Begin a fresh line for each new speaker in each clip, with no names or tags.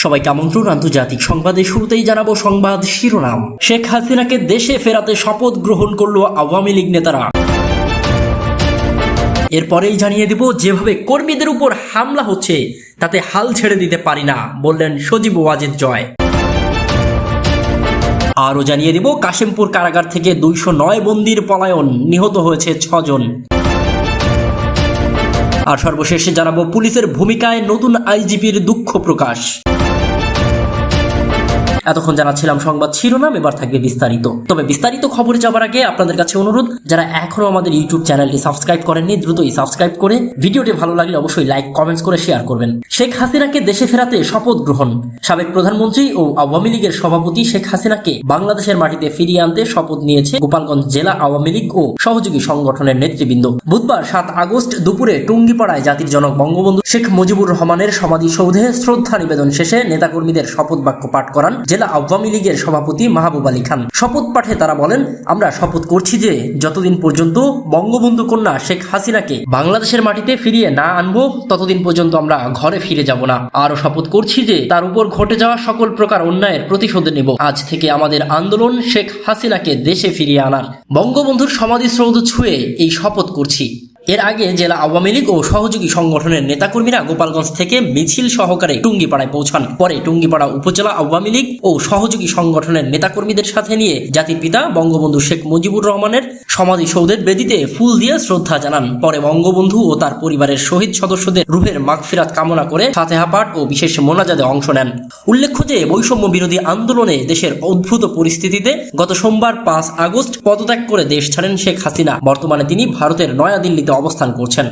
সবাইকে আমন্ত্রণ আন্তর্জাতিক সংবাদে শুরুতেই জানাবো সংবাদ শিরোনাম। শেখ হাসিনাকে দেশে ফেরাতে শপথ গ্রহণ করল আওয়ামী লীগ নেতারা। এরপরেই জানিয়ে দেব যেভাবে কর্মীদের উপর হামলা হচ্ছে তাতে হাল ছেড়ে দিতে পারি না বললেন সজীব ওয়াজেদ জয়। আরও জানিয়ে দেব কাশিমপুর কারাগার থেকে 209 বন্দীর পলায়ন, নিহত হয়েছে 6 জন। আর সর্বশেষে জানাবো পুলিশের ভূমিকায় নতুন আইজিপির দুঃখ প্রকাশ। এতক্ষণ জানাচ্ছিলাম সংবাদ শিরোনাম, এবার থাকবে বিস্তারিত। তবে বিস্তারিত খবরে যাবার আগে আপনাদের কাছে অনুরোধ, যারা এখনো আমাদের ইউটিউব চ্যানেলটি সাবস্ক্রাইব করেননি দ্রুতই সাবস্ক্রাইব করে ভিডিওটি ভালো লাগলে অবশ্যই লাইক কমেন্টস করে শেয়ার করবেন। শেখ হাসিনাকে দেশে ফেরাতে শপথ গ্রহণ। সাবেক প্রধানমন্ত্রী ও আওয়ামী লীগের সভাপতি শেখ হাসিনাকে বাংলাদেশের মাটিতে ফিরিয়ে আনতে শপথ নিয়েছে গোপালগঞ্জ জেলা আওয়ামী লীগ ও সহযোগী সংগঠনের নেতৃবৃন্দ। বুধবার 7 আগস্ট দুপুরে টুঙ্গিপাড়ায় জাতির জনক বঙ্গবন্ধু শেখ মুজিবুর রহমানের সমাধিসৌধে শ্রদ্ধা নিবেদন শেষে নেতাকর্মীদের শপথ বাক্য পাঠ করান জেলা আওয়ামী লীগের সভাপতি মাহবুব আলী খান। শপথ পাঠে তারা বলেন, আমরা শপথ করছি যে যতদিন পর্যন্ত বঙ্গবন্ধু কন্যা শেখ হাসিনাকে বাংলাদেশের মাটিতে ফিরিয়ে না আনবো ততদিন পর্যন্ত আমরা ঘরে ফিরে যাব না। আরও শপথ করছি যে তার উপর ঘটে যাওয়া সকল প্রকার অন্যায়ের প্রতিশোধ নেব। আজ থেকে আমাদের আন্দোলন শেখ হাসিনাকে দেশে ফিরিয়ে আনার। বঙ্গবন্ধুর সমাধিসৌধ ছুঁয়ে এই শপথ করছি। এর আগে জেলা আওয়ামী লীগ ও সহযোগী সংগঠনের নেতাকর্মীরা গোপালগঞ্জ থেকে মিছিল সহকারে টুঙ্গিপাড়ায় পৌঁছান। পরে টুঙ্গিপাড়া উপজেলা আওয়ামী লীগ ও সহযোগী সংগঠনের নেতাকর্মীদের সাথে নিয়ে জাতির পিতা বঙ্গবন্ধু শেখ মুজিবুর রহমানের সমাধিসৌধের বেদিতে ফুল দিয়ে শ্রদ্ধা জানান। পরে বঙ্গবন্ধু ও তার পরিবারের শহীদ সদস্যদের রুহের মাগফিরাত কামনা করে ফাতিহা পাঠ ও বিশেষ মোনাজাতে অংশ নেন। উল্লেখ্য যে বৈষম্য বিরোধী আন্দোলনে দেশের অদ্ভুত পরিস্থিতিতে গত সোমবার 5 আগস্ট পদত্যাগ করে দেশ ছাড়েন শেখ হাসিনা। বর্তমানে তিনি ভারতের নয়াদিল্লিতে অবস্থান করছেন।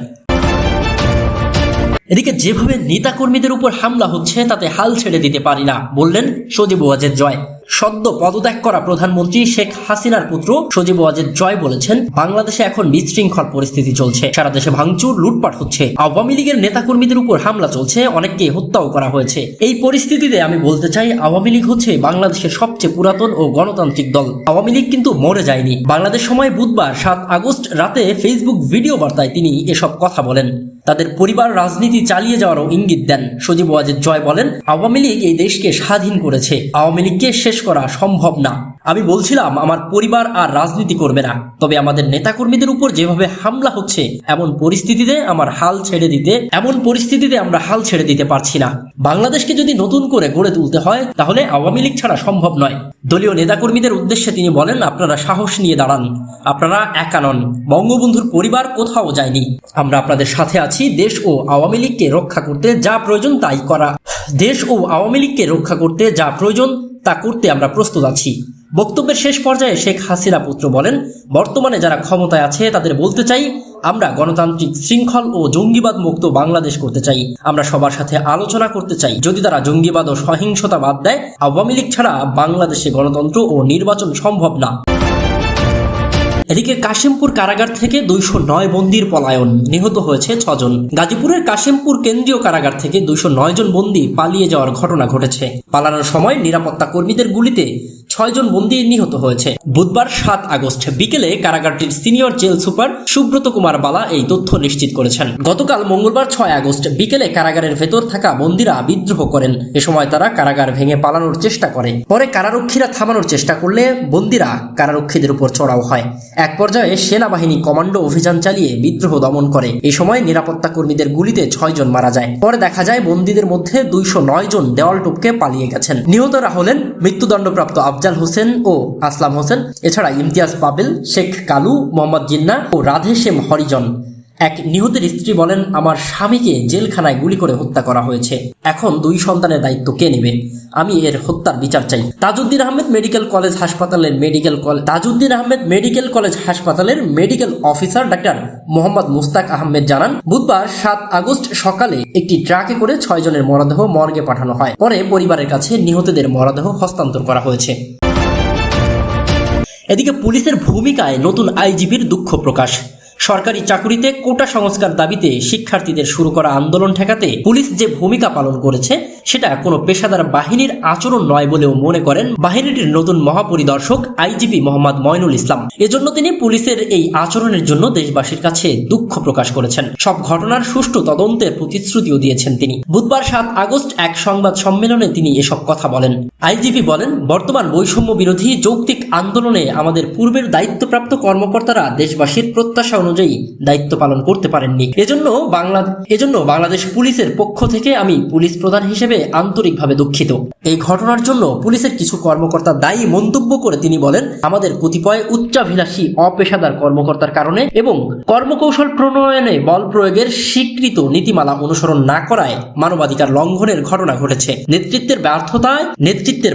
এদিকে যেভাবে নেতাকর্মীদের উপর হামলা হচ্ছে তাতে হাল ছেড়ে দিতে পারি না বললেন সজীব ওয়াজেদ জয়। সদ্য পদত্যাগ করা প্রধানমন্ত্রী শেখ হাসিনার পুত্র সজীব ওয়াজেদ জয় বলেছেন, বাংলাদেশে এখন বিশৃঙ্খল পরিস্থিতি চলছে, সারা দেশে ভাঙচুর লুটপাট হচ্ছে, আওয়ামী লীগের নেতাকর্মীদের উপর হামলা চলছে, অনেককে হত্যাও করা হয়েছে। এই পরিস্থিতিতে আমি বলতে চাই, আওয়ামী লীগ হচ্ছে বাংলাদেশের সবচেয়ে পুরাতন ও গণতান্ত্রিক দল। আওয়ামী লীগ কিন্তু মরে যায়নি। বাংলাদেশ সময় বুধবার 7 আগস্ট রাতে ফেসবুক ভিডিও বার্তায় তিনি এসব কথা বলেন। তাদের পরিবার রাজনীতি চালিয়ে যাওয়ারও ইঙ্গিত দেন। সজীব ওয়াজেদ জয় বলেন, আওয়ামী লীগ এই দেশকে স্বাধীন করেছে, আওয়ামী লীগকে শেষ করা সম্ভব না। আমি বলছিলাম আমার পরিবার আর রাজনীতি করবে না, তবে আমাদের নেতাকর্মীদের উপর যেভাবে হামলা হচ্ছে এমন পরিস্থিতিতে আমরা হাল ছেড়ে দিতে পারছি না। বাংলাদেশকে যদি নতুন করে গড়ে তুলতে হয় তাহলে আওয়ামী লীগ ছাড়া সম্ভব নয়। দলীয় নেতাকর্মীদের উদ্দেশ্যে তিনি বলেন, আপনারা সাহস নিয়ে দাঁড়ান, আপনারা একা নন, বঙ্গবন্ধুর পরিবার কোথাও যায়নি, আমরা আপনাদের সাথে আছি। দেশ ও আওয়ামী লীগকে রক্ষা করতে যা প্রয়োজন তা করতে আমরা প্রস্তুত আছি। বক্তব্যের শেষ পর্যায়ে শেখ হাসিনা পুত্র বলেন, বর্তমানে যারা ক্ষমতায় আছে তাদের বলতে চাই, আমরা গণতান্ত্রিক শৃঙ্খল ও জঙ্গিবাদ মুক্ত বাংলাদেশ করতে চাই। আমরা সবার সাথে আলোচনা করতে চাই। যদি তারা জঙ্গিবাদ ও সহিংসতা বাদ দেয়, আওয়ামী লীগ ছাড়া বাংলাদেশে গণতন্ত্র ও নির্বাচন সম্ভব না। এদিকে কাশিমপুর কারাগার থেকে 209 বন্দীর পলায়ন, নিহত হয়েছে 6 জন। গাজীপুরের কাশিমপুর কেন্দ্রীয় কারাগার থেকে 209 জন বন্দী পালিয়ে যাওয়ার ঘটনা ঘটেছে। পালানোর সময় নিরাপত্তা কর্মীদের গুলিতে 6 জন বন্দী নিহত হয়েছে। বুধবার 7 আগস্ট বিকেলে কারাগারটির senior jail super Subrata Kumar Bala এই তথ্য নিশ্চিত করেছেন। গতকাল মঙ্গলবার 6 আগস্ট বিকেলে কারাগারের ভেতর থাকা বন্দীরা বিদ্রোহ করেন। এ সময় তারা কারাগার ভেঙে পালানোর চেষ্টা করে। পরে কারারক্ষীরা থামানোর চেষ্টা করলে বন্দীরা কারারক্ষীদের উপর চড়াও হয়। এক পর্যায়ে সেনাবাহিনী কমান্ডো অভিযান চালিয়ে বিদ্রোহ দমন করে। এই সময় নিরাপত্তা কর্মীদের গুলিতে 6 জন মারা যায়। পরে দেখা যায় বন্দীদের মধ্যে 209 জন দেওয়াল টপকে পালিয়ে গেছেন। নিহতরা হলেন মৃত্যুদণ্ডপ্রাপ্ত আফজাল হোসেন ও আসলাম হোসেন, এছাড়া ইমতিয়াজ পাবেল, শেখ কালু, মোহাম্মদ জিন্না ও রাধেশ্যাম হরিজন। এক নিহতের স্ত্রী বলেন, আমার স্বামীকে জেলখানায় গুলি করে হত্যা করা হয়েছে, এখন 2 সন্তানের দায়িত্ব কে নেবে? আমি এর হত্যার বিচার চাই। তাজউদ্দিন আহমেদ মেডিকেল কলেজ হাসপাতালের medical officer doctor Mohammad Mustaq Ahmed জানান, বুধবার 7 আগস্ট সকালে একটি ট্রাকে করে 6 জনের মরদেহ মর্গে পাঠানো হয়। পরে পরিবারের কাছে নিহতদের মরদেহ হস্তান্তর করা হয়েছে। এদিকে পুলিশের ভূমিকায় নতুন আইজিপির দুঃখ প্রকাশ। সরকারি চাকুরিতে কোটা সংস্কার দাবিতে শিক্ষার্থীদের শুরু করা আন্দোলন ঠেকাতে পুলিশ যে ভূমিকা পালন করেছে সেটা কোনো পেশাদার বাহিনীর আচরণ নয় বলেও মনে করেন বাহিনীটির নতুন মহাপরিদর্শক আইজিপি মোহাম্মদ মইনুল ইসলাম। এজন্য তিনি পুলিশের এই আচরণের জন্য দেশবাসীর কাছে দুঃখ প্রকাশ করেছেন। সব ঘটনার সুষ্ঠু তদন্তের প্রতিশ্রুতিও দিয়েছেন তিনি। বুধবার 7 আগস্ট এক সংবাদ সম্মেলনে তিনি এসব কথা বলেন। আইজিপি বলেন, বর্তমান বৈষম্য বিরোধী যৌক্তিক আন্দোলনে আমাদের পূর্বের দায়িত্বপ্রাপ্ত কর্মকর্তারা দেশবাসীর প্রত্যাশা অনুযায়ী দায়িত্ব পালন করতে পারেননি। এজন্য বাংলাদেশ পুলিশের পক্ষ থেকে আমি পুলিশ প্রধান হিসেবে আন্তরিকভাবে দুঃখিত। এই ঘটনার জন্য পুলিশের কিছু কর্মকর্তা দায়ী মন্তব্য করে তিনি বলেন, আমাদের কতিপয় উচ্চাভিলাষী অপেশাদার কর্মকর্তার কারণে এবং কর্মকৌশল প্রণয়নে বল প্রয়োগের স্বীকৃত নীতিমালা অনুসরণ না করায় মানবাধিকার লঙ্ঘনের ঘটনা ঘটেছে। নেতৃত্বের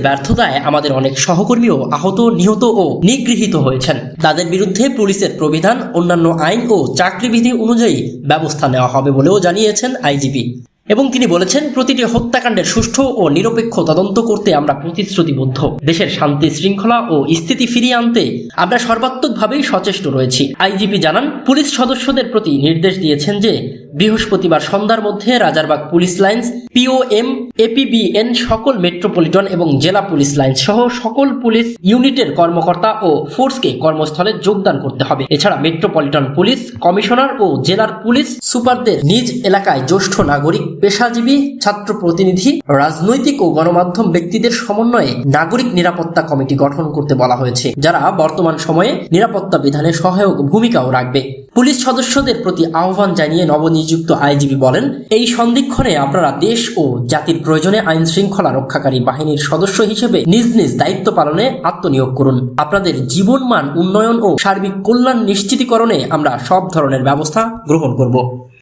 ব্যর্থতায় আমাদের অনেক সহকর্মীও আহত, নিহত ও নিগৃহীত হয়েছেন। তাদের বিরুদ্ধে পুলিশের প্রবিধান, অন্যান্য আইন ও চাকরিবিধি অনুযায়ী ব্যবস্থা নেওয়া হবে বলেও জানিয়েছেন আইজিপি। এবং তিনি বলেছেন, প্রতিটি হত্যাকাণ্ডের সুষ্ঠু ও নিরপেক্ষ তদন্ত করতে আমরা প্রতিশ্রুতিবদ্ধ। দেশের শান্তি শৃঙ্খলা ও স্থিতি ফিরিয়ে আনতে আমরা সর্বাত্মকভাবেই সচেষ্ট রয়েছি। আইজিপি জানান, পুলিশ সদস্যদের প্রতি নির্দেশ দিয়েছেন যে বৃহস্পতিবার সন্ধ্যার মধ্যে Rajarbagh police lines, POM, APBN, সকল মেট্রোপলিটন এবং জেলা পুলিশ লাইন্স সহ সকল পুলিশ ইউনিটের কর্মকর্তা ও ফোর্সকে কর্মস্থলে যোগদান করতে হবে। এছাড়া মেট্রোপলিটন পুলিশ কমিশনার ও জেলার পুলিশ সুপারদের নিজ এলাকায় জ্যেষ্ঠ নাগরিক, পেশাজীবী, ছাত্র প্রতিনিধি, রাজনৈতিক ও গণমাধ্যম ব্যক্তিদের সমন্বয়ে নাগরিক নিরাপত্তা কমিটি গঠন করতে বলা হয়েছে, যারা বর্তমান সময়ে নিরাপত্তা বিধানে সহায়ক ভূমিকাও রাখবে। পুলিশ সদস্যদের প্রতি আহ্বান জানিয়ে নবনিযুক্ত আইজিপি বলেন, এই সন্ধিক্ষণে আপনারা দেশ ও জাতির প্রয়োজনে আইন শৃঙ্খলা রক্ষাকারী বাহিনীর সদস্য হিসেবে নিজ নিজ দায়িত্ব পালনে আত্মনিয়োগ করুন। আপনাদের জীবনমান উন্নয়ন ও সার্বিক কল্যাণ নিশ্চিতকরণে আমরা সব ধরনের ব্যবস্থা গ্রহণ করব।